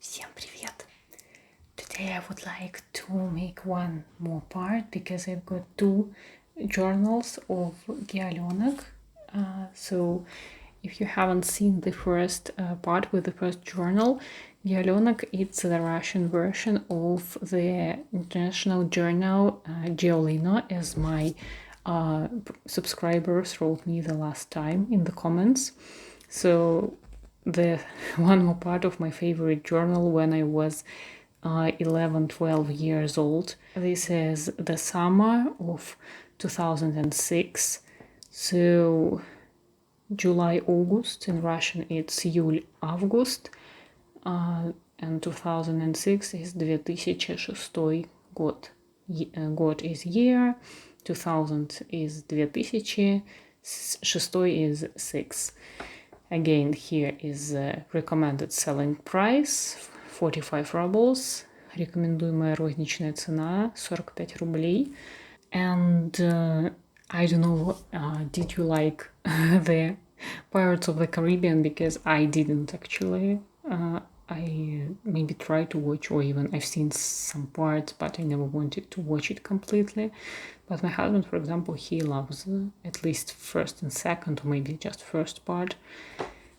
Всем привет! Today I would like to make one more part because I've got two journals of Gealyonok. So if you haven't seen the first part with the first journal, Gealyonok, it's the Russian version of the international journal Geolino, as my subscribers wrote me the last time in the comments. So the one more part of my favorite journal when I was 11-12 years old. This is the summer of 2006. So July, August, in Russian it's июль-август, and 2006 is 2006 год. God is year, 2000 is 2000, 6 is 6. Again, here is recommended selling price 45 rubles. Рекомендуемая розничная цена 45 рублей. And I don't know, did you like the Pirates of the Caribbean? Because I didn't actually. I maybe tried to watch, or even I've seen some parts, but I never wanted to watch it completely. But my husband, for example, he loves at least first and second, or maybe just first part.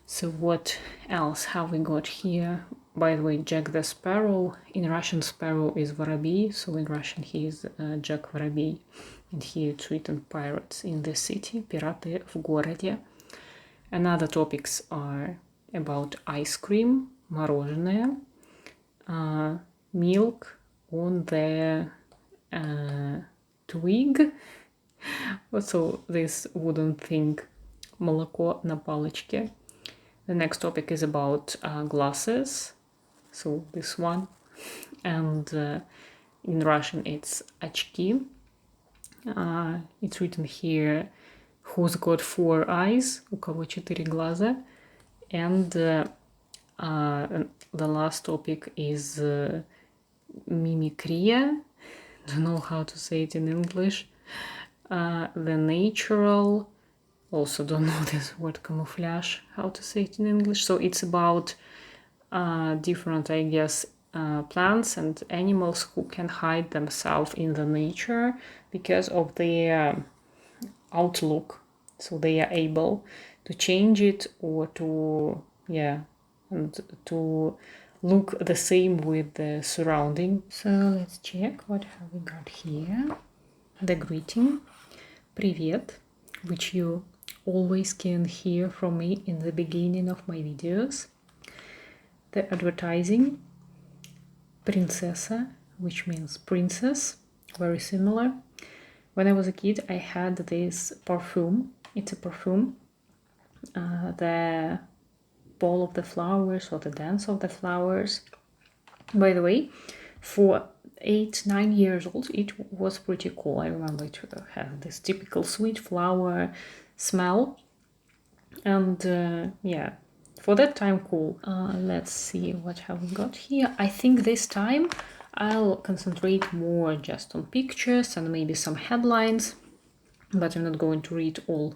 So what else have we got here? By the way, Jack the Sparrow. In Russian, Sparrow is Воробей, so in Russian he is Jack Воробей. And here it's written Pirates in the City, Пираты в городе. Another topics are about ice cream, мороженое, milk on the twig. Also this wooden thing, молоко на палочке. The next topic is about glasses, so this one. And in Russian it's очки. It's written here, who's got 4 eyes, у кого 4 глаза. And the last topic is mimicry. Don't know how to say it in English. The natural, also don't know this word camouflage, how to say it in English. So it's about different, I guess, plants and animals who can hide themselves in the nature because of their outlook. So they are able to change it or to, and to look the same with the surrounding. So let's check what have we got here. The greeting, Привет, which you always can hear from me in the beginning of my videos. The advertising, Принцесса, which means princess, very similar. When I was a kid, I had this perfume. It's a perfume, the Ball of the Flowers or the Dance of the Flowers. By the way, for 8-9 years old, it was pretty cool. I remember it had this typical sweet flower smell. And yeah, for that time, cool. Let's see what have we got here. I think this time I'll concentrate more just on pictures and maybe some headlines, but I'm not going to read all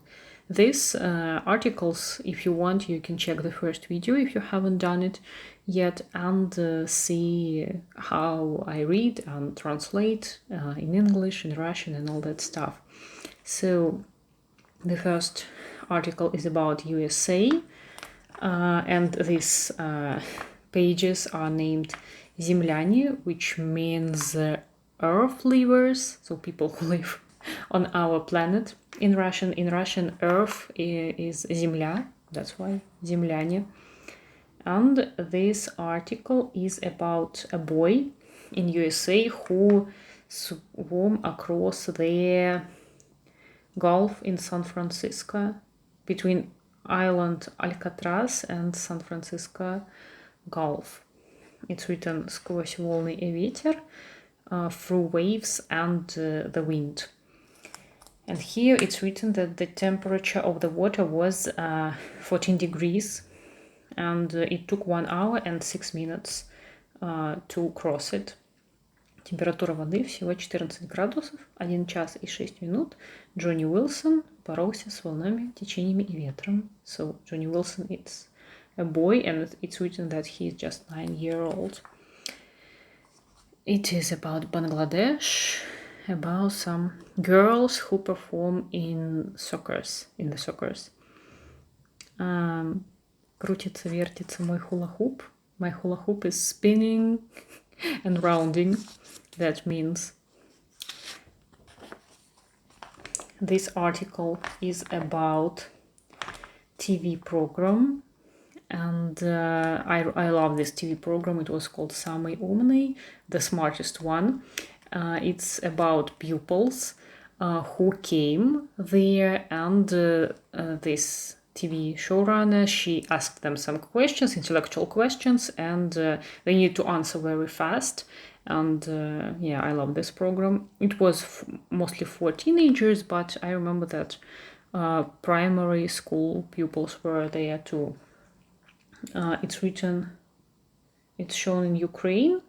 these articles. If you want, you can check the first video if you haven't done it yet, and see how I read and translate in English, in Russian, and all that stuff. So the first article is about USA, and these pages are named земляне, which means earth livers, so people who live on our planet. In Russian, earth is земля, that's why земляне. And this article is about a boy in USA who swam across the Gulf in San Francisco, between island Alcatraz and San Francisco Gulf. It's written сквозь волны и ветер, through waves and the wind. And here it's written that the temperature of the water was 14 degrees, and it took 1 hour and 6 minutes to cross it. Температура воды всего 14 градусов, 1 час и 6 минут. Джонни Уилсон боролся с волнами, течениями и ветром. So Johnny Wilson is a boy, and it's written that he's just 9 years old. It is about Bangladesh, about some girls who perform in the soccers. Крутится, вертится мой hula-hoop. My hula-hoop is spinning and rounding. That means this article is about TV program, and I love this TV program. It was called Samый умный, the smartest one. It's about pupils who came there, and this TV showrunner, she asked them some questions, intellectual questions, and they need to answer very fast. And yeah, I love this program. It was mostly for teenagers, but I remember that primary school pupils were there too. It's shown in Ukraine,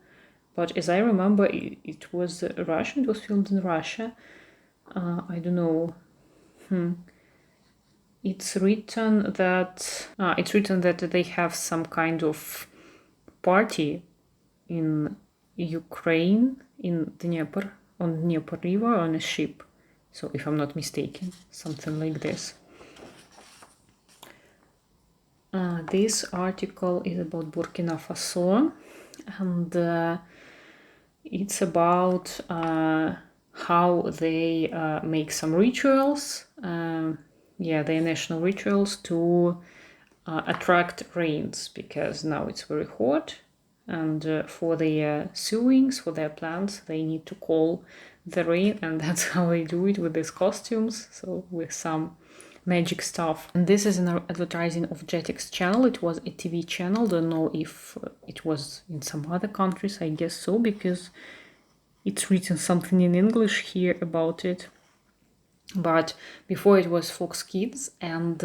but as I remember, it was Russian. It was filmed in Russia. I don't know. It's written that they have some kind of party in Ukraine, in Dnieper, on Dnieper River, on a ship. So if I'm not mistaken, something like this. This article is about Burkina Faso, and it's about how they make some rituals, their national rituals to attract rains, because now it's very hot, and for their sowings, for their plants, they need to call the rain, and that's how they do it with these costumes, so with some magic stuff. And this is an advertising of Jetix channel. It was a TV channel. Don't know if it was in some other countries. I guess so, because it's written something in English here about it. But before it was Fox Kids, and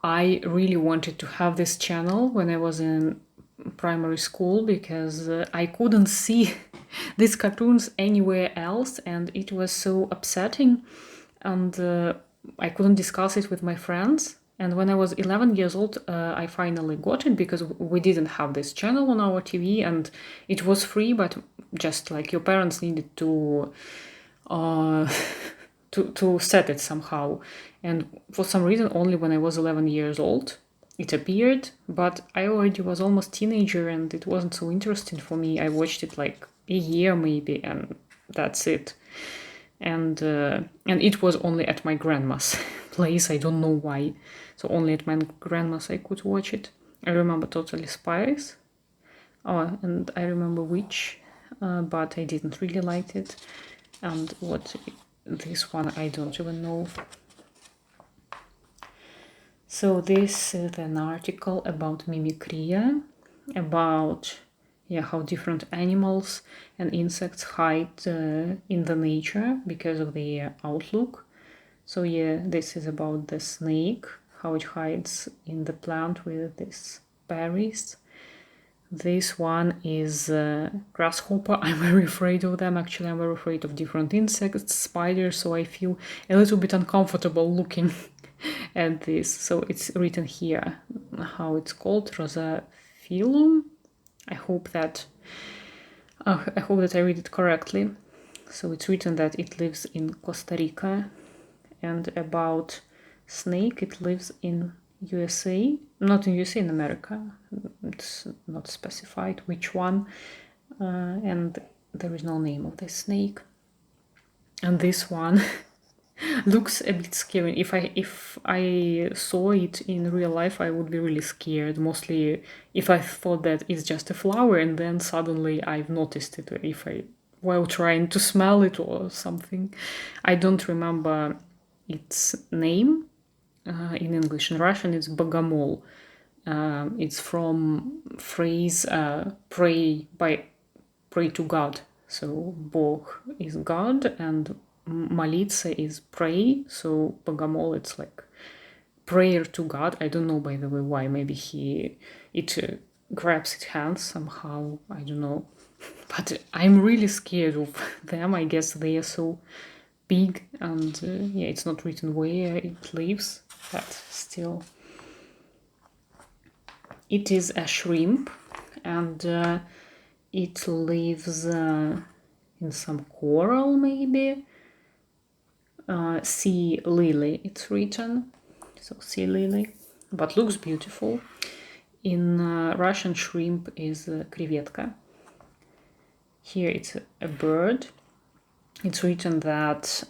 I really wanted to have this channel when I was in primary school, because I couldn't see these cartoons anywhere else, and it was so upsetting, and I couldn't discuss it with my friends. And when I was 11 years old, I finally got it, because we didn't have this channel on our TV, and it was free, but just like your parents needed to set it somehow. And for some reason, only when I was 11 years old, it appeared, but I already was almost teenager, and it wasn't so interesting for me. I watched it like a year maybe, and that's it. And it was only at my grandma's place. I don't know why. So only at my grandma's I could watch it. I remember Totally Spies. Oh, and I remember Witch, but I didn't really like it. And what this one, I don't even know. So this is an article about mimicry, about how different animals and insects hide in the nature because of their outlook. So this is about the snake, how it hides in the plant with these berries. This one is grasshopper. I'm very afraid of them. Actually, I'm very afraid of different insects, spiders, so I feel a little bit uncomfortable looking at this. So it's written here how it's called, Rosaphyllum. I hope that I read it correctly. So it's written that it lives in Costa Rica, and about snake, it lives in USA, not in USA, in America. It's not specified which one, and there is no name of the snake. And this one looks a bit scary. If I saw it in real life, I would be really scared. Mostly if I thought that it's just a flower, and then suddenly I've noticed it, while trying to smell it or something. I don't remember its name in English. In Russian, it's Bogomol. It's from phrase pray to God. So Bog is God, and молиться is pray. So Bogomol, it's like prayer to God. I don't know, by the way, why. Maybe it grabs its hands somehow. I don't know. But I'm really scared of them. I guess they are so big, and it's not written where it lives, but still. It is a shrimp, and it lives in some coral, maybe. Sea lily, it's written. So sea lily, but looks beautiful. In Russian, shrimp is krevetka. Here it's a bird. It's written that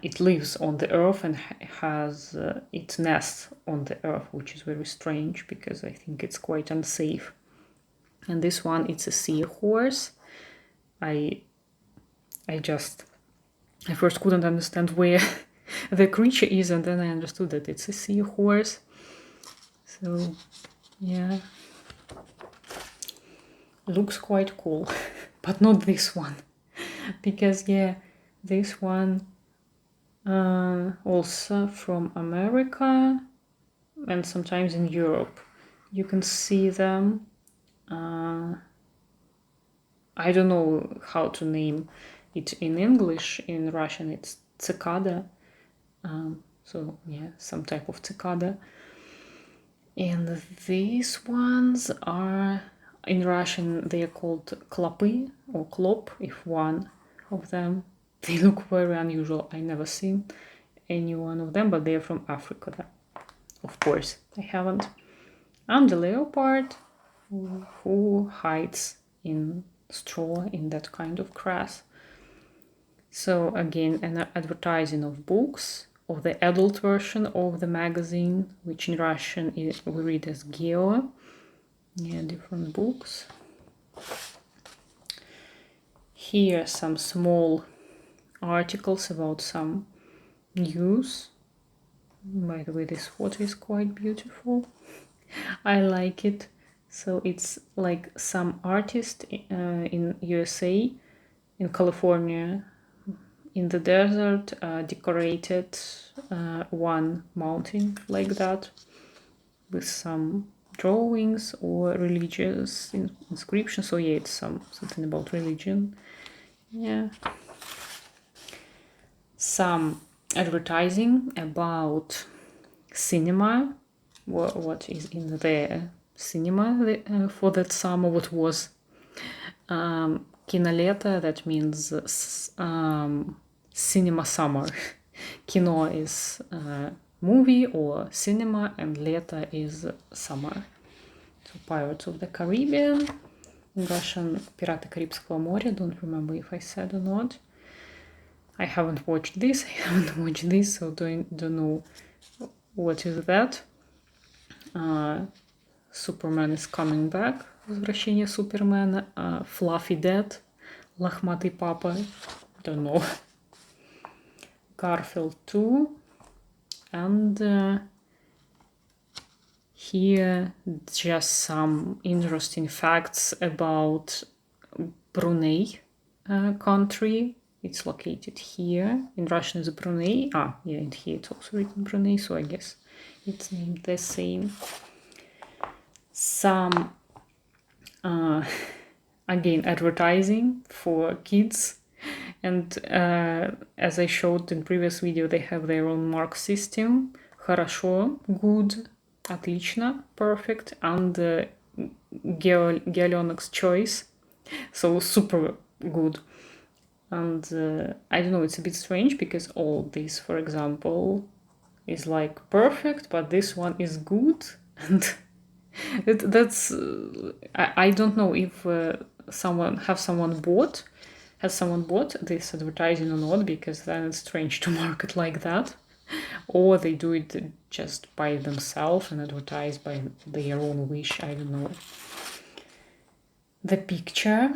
it lives on the earth and has its nest on the earth, which is very strange because I think it's quite unsafe. And this one, it's a seahorse. I first couldn't understand where the creature is, and then I understood that it's a seahorse. So yeah, looks quite cool. But not this one, because yeah, this one also from America and sometimes in Europe. You can see them. I don't know how to name it in English. In Russian, it's cicada. So yeah, some type of cicada. And these ones are, in Russian, they are called klopy or klop, if one of them. They look very unusual. I never seen any one of them, but they are from Africa. Of course, I haven't. And the leopard, who hides in straw in that kind of grass. So again, an advertising of books, of the adult version of the magazine, which in Russian we read as Geo. Yeah, different books. Here some small articles about some news. By the way, this photo is quite beautiful. I like it. So it's like some artist in USA, in California, in the desert, decorated one mountain like that with some drawings or religious inscription. So yeah, it's something about religion. Yeah. Some advertising about cinema, what is in the cinema for that summer, what was Кинолето, that means cinema summer. Kino is movie or cinema, and lето is summer. So Pirates of the Caribbean, in Russian Пираты Карибского моря, don't remember if I said or not. I haven't watched this, so don't know what is that. Superman is coming back. Возвращение Супермена. Fluffy Dad. Лохматый папа. Don't know. Garfield 2. And here just some interesting facts about Brunei country. It's located here. In Russian it's Brunei. Yeah, and here it's also written Brunei, so I guess it's named the same. Some again advertising for kids, and as I showed in previous video, they have their own mark system. Хорошо, good, отлично, perfect, and Geologic's choice, so super good. And I don't know, it's a bit strange because all this, for example, is like perfect, but this one is good, and that's I don't know if someone bought this advertising or not, because then it's strange to market like that, or they do it just by themselves and advertise by their own wish. I don't know. The picture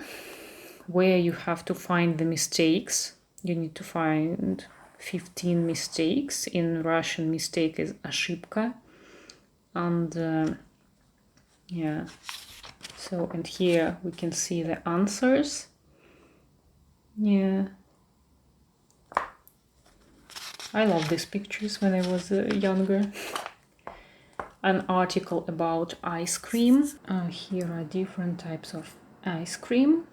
where you have to find the mistakes. You need to find 15 mistakes. In Russian, mistake is ошибка. And yeah, so, and here we can see the answers. Yeah, I love these pictures when I was younger. An article about ice cream. Here are different types of ice cream.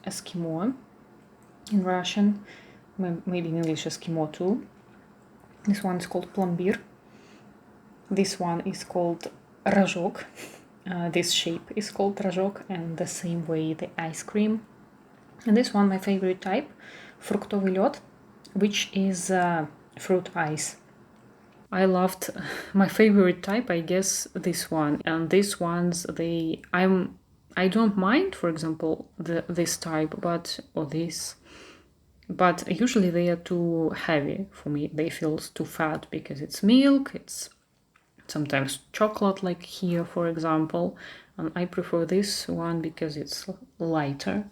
Eskimo in Russian, maybe in English Eskimo too. This one is called пломбир. This one is called рожок. This shape is called рожок, and the same way the ice cream. And this one, my favorite type, фруктовый лед, which is fruit ice. I loved my favorite type, I guess, this one. And these ones, I don't mind, for example, this type, but usually they are too heavy for me. They feel too fat because it's milk, it's sometimes chocolate, like here, for example. And I prefer this one because it's lighter.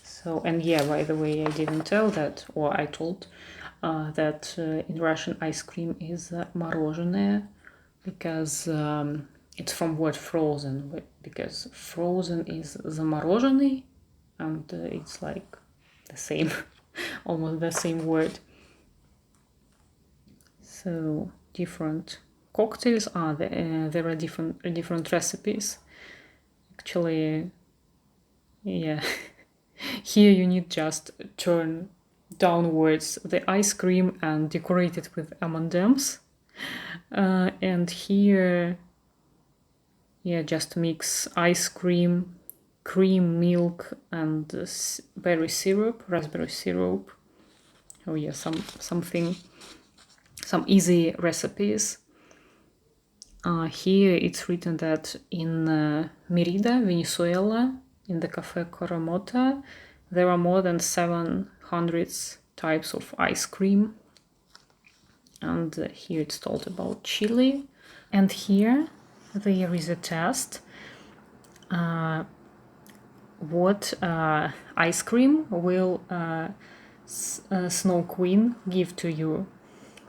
So, and yeah, by the way, I didn't tell that, or I told that in Russian ice cream is мороженое, because it's from word frozen, because frozen is замороженный, and it's like the same, almost the same word. So different cocktails are there are different recipes. Actually, yeah. Here you need just turn downwards the ice cream and decorate it with M&Ms. And here, yeah, just mix ice cream, cream, milk, and raspberry syrup. Oh yeah, some easy recipes. Here it's written that in Merida, Venezuela, in the Cafe Coromota, there are more than 700 types of ice cream. And here it's told about Chile. And here there is a test. What ice cream will Snow Queen give to you?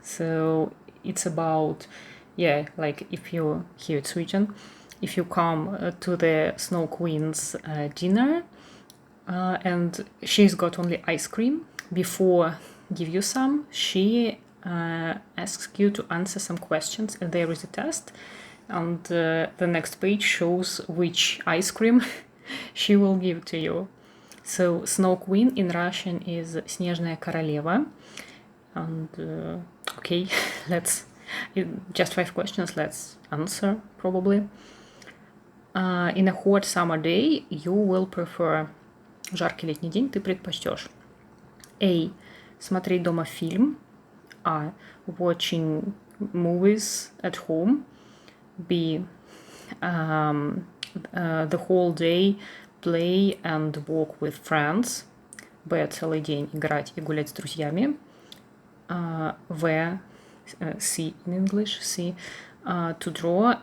So it's about, yeah, like if you, here it's written, if you come to the Snow Queen's dinner and she's got only ice cream, before give you some, she asks you to answer some questions, and there is a test, and the next page shows which ice cream she will give to you. So Snow Queen in Russian is Снежная королева. And okay, just 5 questions, let's answer probably. In a hot summer day, you will prefer, жаркий летний день, ты предпочтешь A. Смотреть дома фильм. A. Watching movies at home. B. The whole day play and walk with friends. B. Целый день играть и гулять с друзьями. V. C in English. C. To draw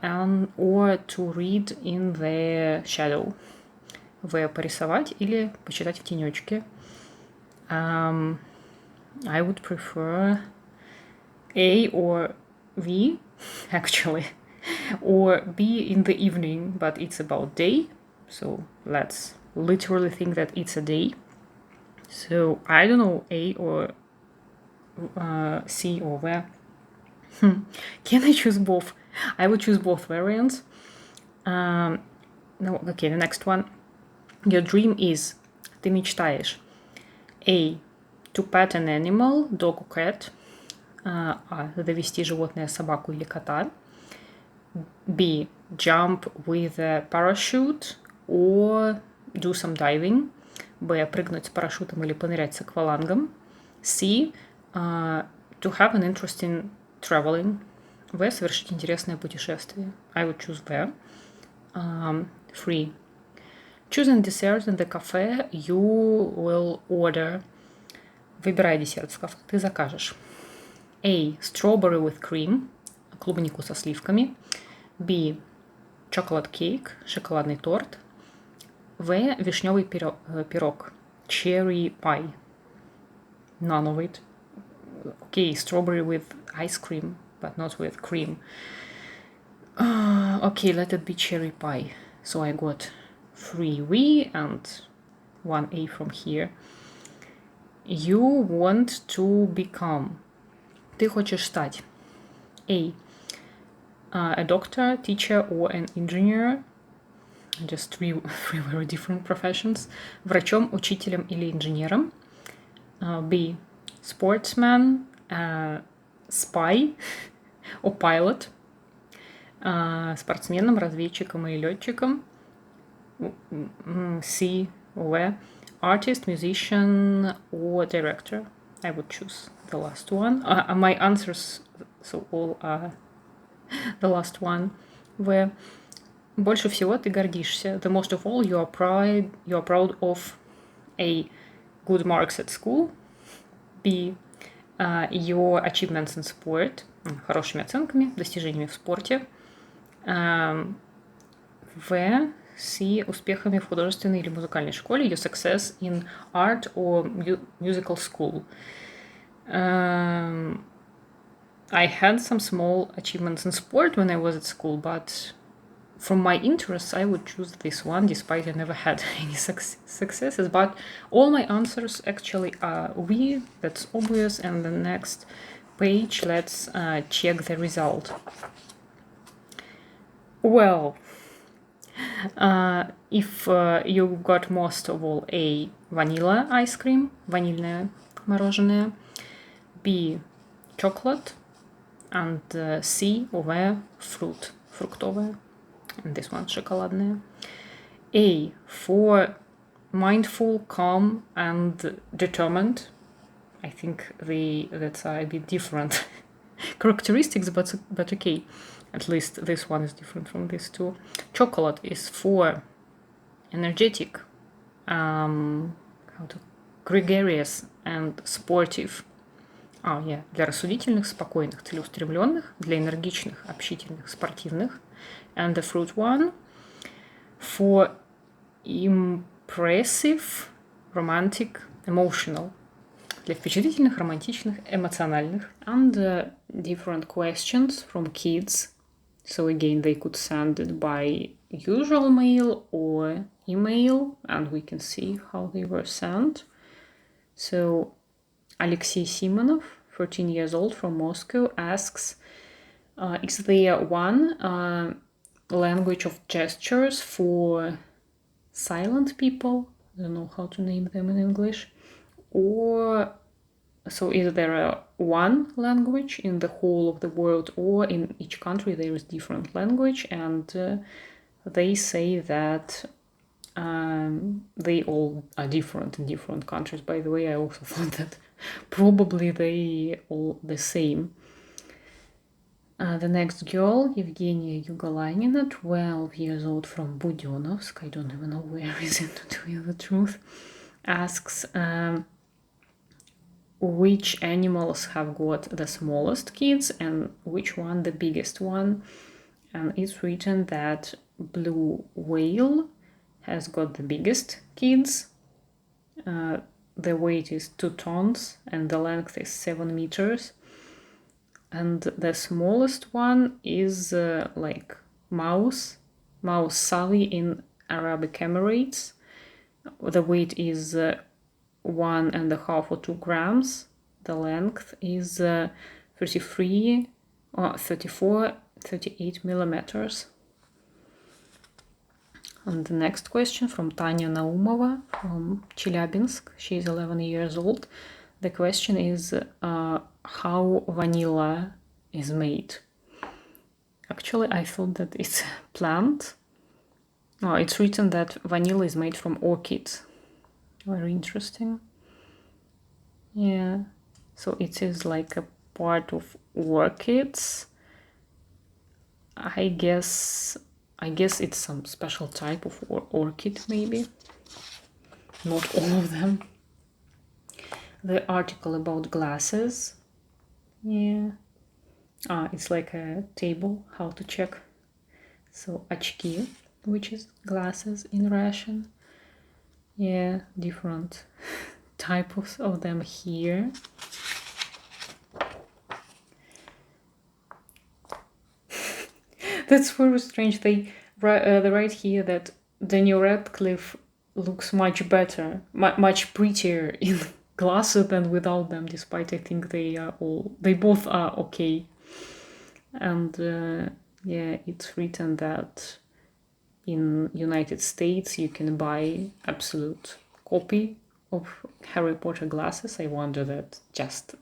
or to read in the shadow. В. Порисовать или почитать в тенечке. I would prefer A or V, actually, or B in the evening, but it's about day, so let's literally think that it's a day. So I don't know, A or C or V. Can I choose both? I would choose both variants. No, okay, the next one. Your dream is, ты мечтаешь, A. To pet an animal, dog or cat. Довести животное, собаку или кота. B. Jump with a parachute or do some diving. B. Прыгнуть с парашютом или понырять с аквалангом. C. To have an interesting traveling. V. Совершить интересное путешествие. I would choose V. 3. Choosing dessert in the cafe, you will order. Выбирай десерт в кафе, ты закажешь. A. Strawberry with cream, клубнику со сливками. B. Chocolate cake, шоколадный торт. V. Вишневый пирог, cherry pie. None of it. Okay, strawberry with ice cream, but not with cream. Okay, let it be cherry pie. So I got 3 V and 1 A from here. You want to become. Ты хочешь стать. A. A doctor, teacher, or an engineer. Just three very different professions. Врачом, учителем или инженером. B. Sportsman, spy, or pilot. спортсменом, разведчиком и летчиком. C, where artist, musician, or director. I would choose the last one. My answers, so all are the last one. Where больше всего ты гордишься. The most of all you are proud of A, good marks at school. B, your achievements in sport. Хорошими оценками, достижениями в спорте. В, C, успехами в художественной или музыкальной школе. Your success in art or musical school. I had some small achievements in sport when I was at school, but from my interests, I would choose this one, despite I never had any successes. But all my answers actually are we, that's obvious. And the next page, let's check the result. Well, if you got most of all A, vanilla ice cream, ванильное мороженое, B, chocolate, and C, over fruit, фруктовое, and this one, шоколадное. A, for mindful, calm, and determined. I think that's a bit different characteristics, but okay. At least this one is different from these two. Chocolate is for energetic, gregarious and sportive. Для рассудительных, спокойных, целеустремленных, для энергичных, общительных, спортивных. And the fruit one for impressive, romantic, emotional. Для впечатлительных, романтичных, эмоциональных. And different questions from kids. So again, they could send it by usual mail or email, and we can see how they were sent. So Alexei Simonov, 13 years old, from Moscow, asks, is there one language of gestures for silent people? I don't know how to name them in English. Or so is there one language in the whole of the world, or in each country there is different language? And they say that they all are different in different countries. By the way, I also thought that probably they all the same. The next girl, Evgenia Yugolanina, 12 years old, from Budyonovsk, I don't even know where is it, to tell you the truth, asks which animals have got the smallest kids and which one the biggest one. And it's written that blue whale has got the biggest kids. The weight is 2 tons and the length is 7 meters. And the smallest one is like mouse Sally in Arabic Emirates. The weight is 1.5 or 2 grams. The length is 38 millimeters. And the next question from Tanya Naumova from Chelyabinsk. She is 11 years old. The question is how vanilla is made. Actually, I thought that it's a plant. It's written that vanilla is made from orchids. Very interesting. Yeah, so it is like a part of orchids. I guess it's some special type of orchid, maybe. Not all of them. The article about glasses. Yeah. It's like a table, how to check. So, очки, which is glasses in Russian. Yeah, different types of them here. That's very strange. They write here that Daniel Radcliffe looks much better, much prettier in glasses than without them, despite I think they both are okay. And yeah, it's written that in United States you can buy absolute copy of Harry Potter glasses. I wonder that just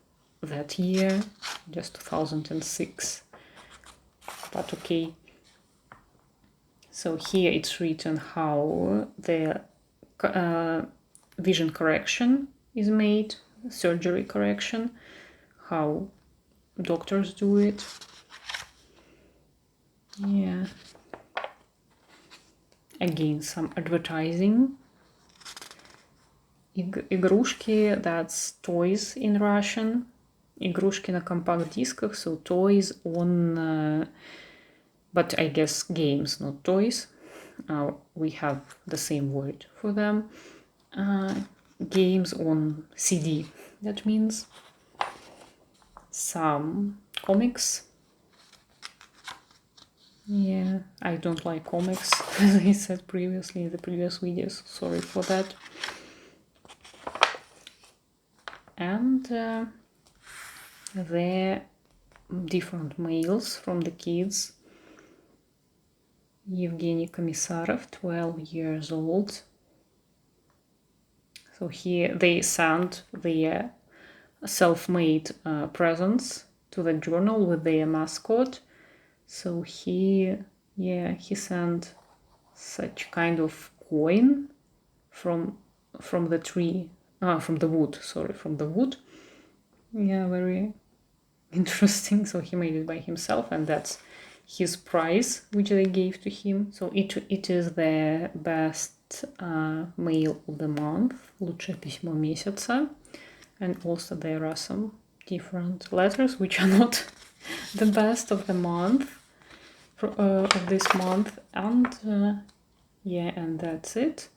that year, just 2006. But okay. So here it's written how the vision correction is made, surgery correction, how doctors do it. Yeah. Again, some advertising. Игрушки, that's toys in Russian. Игрушки на компакт-дисках, so toys on, but I guess games, not toys. We have the same word for them. Games on CD, that means. Some comics. Yeah, I don't like comics, as I said previously in the previous videos. Sorry for that. And the different mails from the kids. Evgeny Komisarov, 12 years old. So here they sent their self-made presents to the journal with their mascot. So he sent such kind of coin from the tree, from the wood. Yeah, very interesting. So he made it by himself, and that's his prize, which they gave to him. So it is the best mail of the month, лучшее письмо месяца. And also there are some different letters which are not the best of the month, of this month. And yeah, and that's it.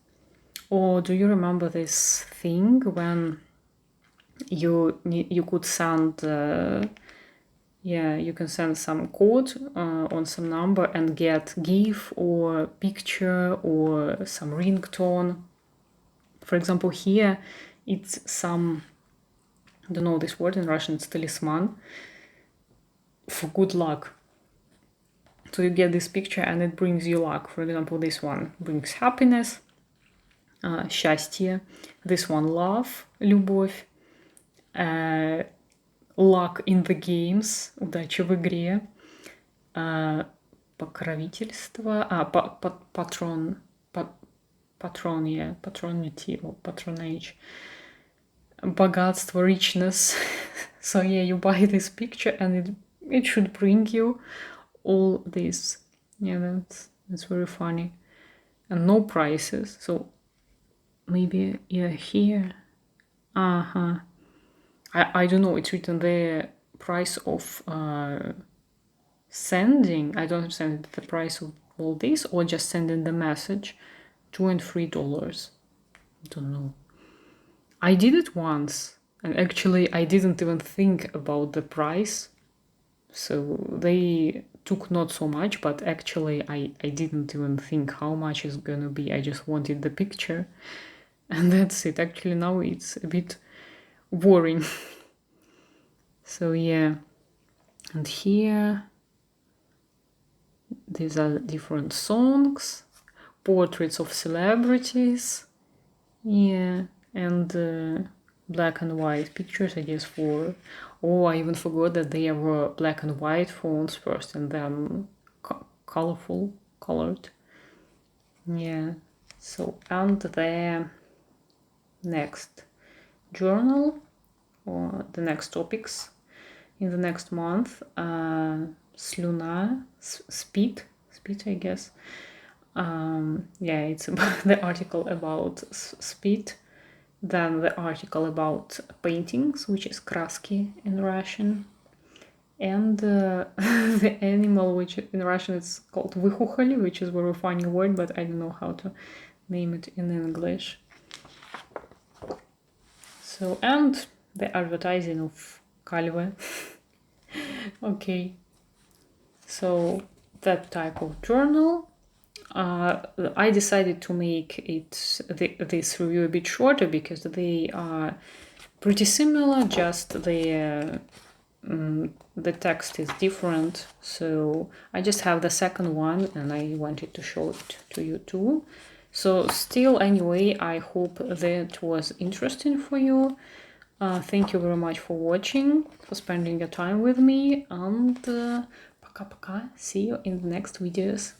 Or do you remember this thing when you could send you can send some code on some number and get GIF or picture or some ringtone. For example, here it's some, I don't know this word in Russian, it's talisman for good luck. So you get this picture and it brings you luck. For example, this one brings happiness, счастье. This one love, любовь. Luck in the games, удача в игре. Покровительство, patronity or patronage. Богатство, richness. So yeah, you buy this picture and it should bring you all this. Yeah, that's very funny. And no prices. So maybe here. I don't know, it's written the price of sending. I don't understand the price of all this or just sending the message. $2 and $3. Don't know. I did it once and actually I didn't even think about the price. So they took not so much, but actually I didn't even think how much it's gonna be. I just wanted the picture and that's it. Actually now it's a bit boring. So yeah, and here these are different songs, portraits of celebrities, yeah, and black and white pictures, I guess, for, oh, I even forgot that they were black and white phones first and then colored, yeah. So, and the next journal or the next topics in the next month, sluna, spit, I guess. Yeah, it's about the article about spit, then the article about paintings, which is краски in Russian, and the animal, which in Russian it's called выхухоли, which is a very funny word, but I don't know how to name it in English. So, and the advertising of Calve. Okay, so that type of journal. I decided to make this review a bit shorter because they are pretty similar, just the text is different. So I just have the second one and I wanted to show it to you too. So still, anyway, I hope that was interesting for you. Thank you very much for watching, for spending your time with me, and пока-пока. See you in the next videos.